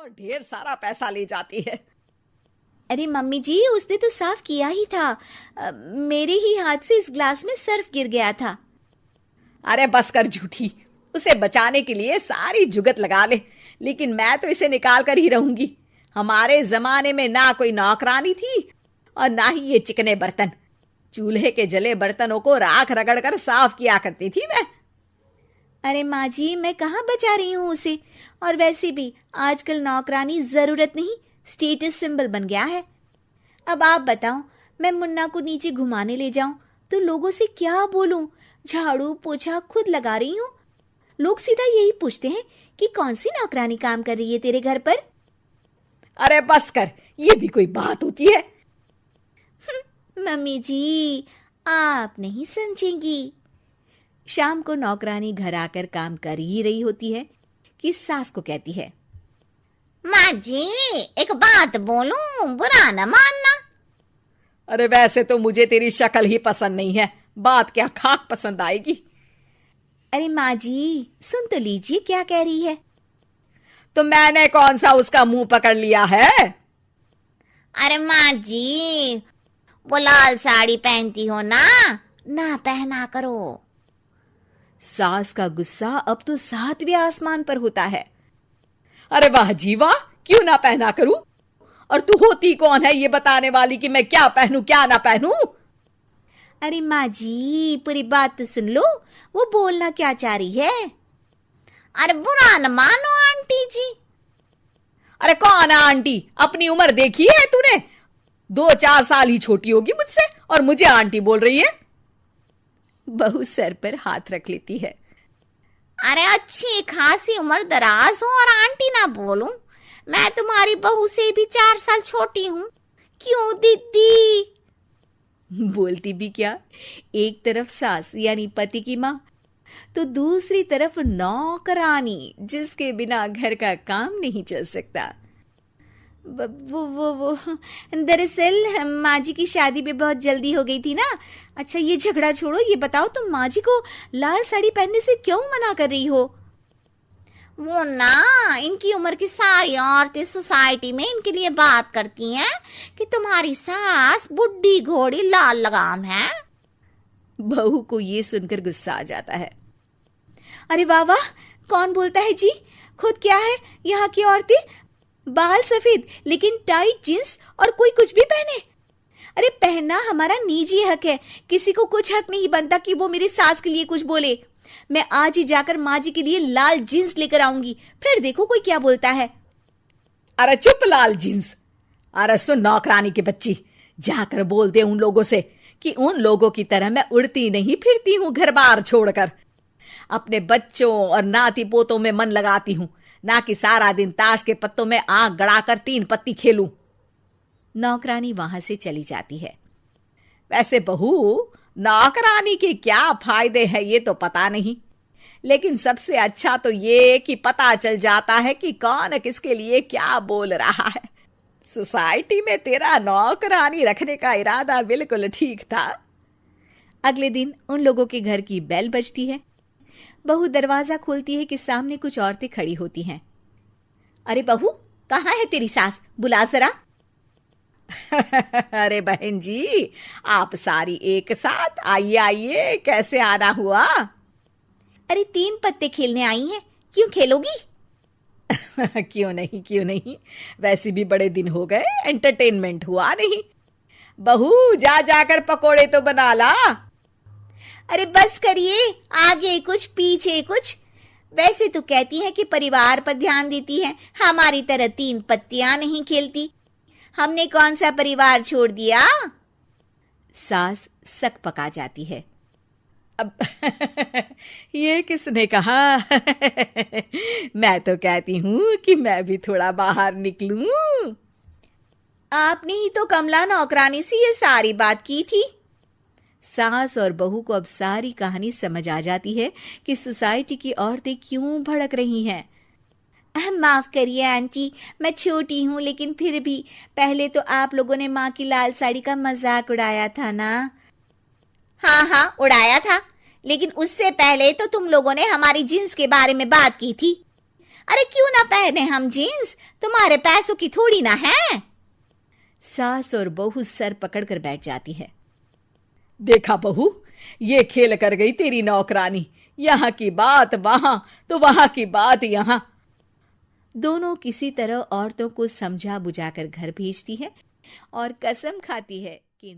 और ढेर सारा पैसा ले जाती है। अरे मम्मी जी, उसने तो साफ किया ही था। मेरे ही हाथ से इस ग्लास में सर्फ गिर गया था। अरे बस कर झूठी, उसे बचाने के लिए सारी जुगत लगा ले, लेकिन मैं तो इसे निकाल कर ही रहूंगी। हमारे जमाने में ना कोई नौकरानी थी और ना ही ये चिकने बर्तन। चूल्हे के जले बर्तनों को राख रगड़ कर साफ किया करती थी मैं। अरे माँ जी, मैं कहाँ बचा रही हूँ उसे। और वैसे भी आजकल नौकरानी जरूरत नहीं, स्टेटस सिंबल बन गया है। अब आप बताओ, मैं मुन्ना को नीचे घुमाने ले जाऊं तो लोगों से क्या बोलूं? झाड़ू पोछा खुद लगा रही हूँ। लोग सीधा यही पूछते हैं कि कौन सी नौकरानी काम कर रही है तेरे घर पर। अरे बस कर, ये भी कोई बात होती है? मम्मी जी, आप नहीं समझेंगी। शाम को नौकरानी घर आकर काम कर ही रही होती है कि सास को कहती है, माँ जी एक बात बोलूं, बुरा न मानना। अरे वैसे तो मुझे तेरी शक्ल ही पसंद नहीं है, बात क्या खाक पसंद आएगी। अरे माँ जी, सुन तो लीजिए क्या कह रही है। तो मैंने कौन सा उसका मुंह पकड़ लिया है? अरे माँ जी, वो लाल साड़ी पहनती हो ना, ना पहना करो। सास का गुस्सा अब तो 7वें आसमान पर होता है। अरे वाह जी वाह, क्यों ना पहना करूं? और तू होती कौन है ये बताने वाली कि मैं क्या पहनूं क्या ना पहनूं? अरे माँ जी, पूरी बात तो सुन लो, वो बोलना क्या चाह रही है। अरे बुरा न मानो आंटी जी। अरे कौन है आंटी? अपनी उम्र देखी है तूने? 2-4 साल ही छोटी होगी मुझसे और मुझे आंटी बोल रही है। बहू सर पर हाथ रख लेती है। अरे अच्छी खासी उम्र दराज हो और आंटी ना बोलूं? मैं तुम्हारी बहू से भी 4 साल छोटी हूं। क्यों दीदी? बोलती भी क्या, एक तरफ सास यानी पति की माँ, तो दूसरी तरफ नौकरानी जिसके बिना घर का काम नहीं चल सकता। वो दरअसल माँ जी की शादी भी बहुत जल्दी हो गई थी ना। अच्छा ये झगड़ा छोड़ो, ये बताओ तुम माँ जी को लाल साड़ी पहनने से क्यों मना कर रही हो? वो ना, इनकी उम्र की सारी औरतें सोसाइटी में इनके लिए बात करती हैं कि तुम्हारी सास बुढ़ी घोड़ी लाल लगाम है। बहू को ये सुनकर गुस्सा आ जाता है। अरे वाह वाह, कौन बोलता है जी? खुद क्या है यहाँ की औरतें, बाल सफेद लेकिन टाइट जींस और कोई कुछ भी पहने। अरे पहनना हमारा निजी हक है, किसी को कुछ हक नहीं बनता कि वो मेरी सास के लिए कुछ बोले। मैं आज ही जाकर माँ जी के लिए लाल जींस लेकर आऊंगी, फिर देखो कोई क्या बोलता है। अरे चुप लाल जींस। अरे सुन नौकरानी की बच्ची, जाकर बोल दे उन लोगों से कि उन लोगों की तरह मैं उड़ती नहीं फिरती हूं घर बार छोड़कर। अपने बच्चों और नाती पोतों में मन लगाती हूं, ना कि सारा दिन ताश के पत्तों में आंख गड़ाकर 3 पत्ती खेलूं। नौकरानी वहां से चली जाती है। वैसे बहू, नौकरानी के क्या फायदे हैं ये तो पता नहीं, लेकिन सबसे अच्छा तो ये कि पता चल जाता है कि कौन किसके लिए क्या बोल रहा है। सोसाइटी में तेरा नौकरानी रखने का इरादा बिल्कुल ठीक था। अगले दिन उन लोगों के घर की बेल बजती है। बहू दरवाजा खोलती है कि सामने कुछ औरतें खड़ी होती हैं। अरे बहू, कहाँ है तेरी सास? बुला जरा। अरे बहन जी, आप सारी एक साथ आइए आइए, कैसे आना हुआ? अरे 3 पत्ते खेलने आई हैं, क्यों खेलोगी? क्यों नहीं, वैसे भी बड़े दिन हो गए, एंटरटेनमेंट हुआ नहीं। बहू जा जाकर पकोड़े तो बना ला। अरे बस करिए, आगे कुछ पीछे कुछ। वैसे तो कहती है कि परिवार पर ध्यान देती है, हमारी तरह 3 पत्तियां नहीं खेलती। हमने कौन सा परिवार छोड़ दिया? सास सक पका जाती है। अब ये किसने कहा? मैं तो कहती हूं कि मैं भी थोड़ा बाहर निकलूं। आपने ही तो कमला नौकरानी से ये सारी बात की थी। सास और बहू को अब सारी कहानी समझ आ जाती है कि सोसाइटी की औरतें क्यों भड़क रही हैं। माफ करिए आंटी, मैं छोटी हूँ, लेकिन फिर भी पहले तो आप लोगों ने माँ की लाल साड़ी का मजाक उड़ाया था ना। हाँ उड़ाया था, लेकिन उससे पहले तो तुम लोगों ने हमारी जींस के बारे में बात की थी। अरे क्यों ना पहने हम जीन्स, तुम्हारे पैसों की थोड़ी ना है। सास और बहू सर पकड़कर बैठ जाती है। देखा बहू, ये खेल कर गई तेरी नौकरानी, यहाँ की बात वहां तो वहां की बात यहाँ। दोनों किसी तरह औरतों को समझा बुझाकर घर भेजती है और कसम खाती है कि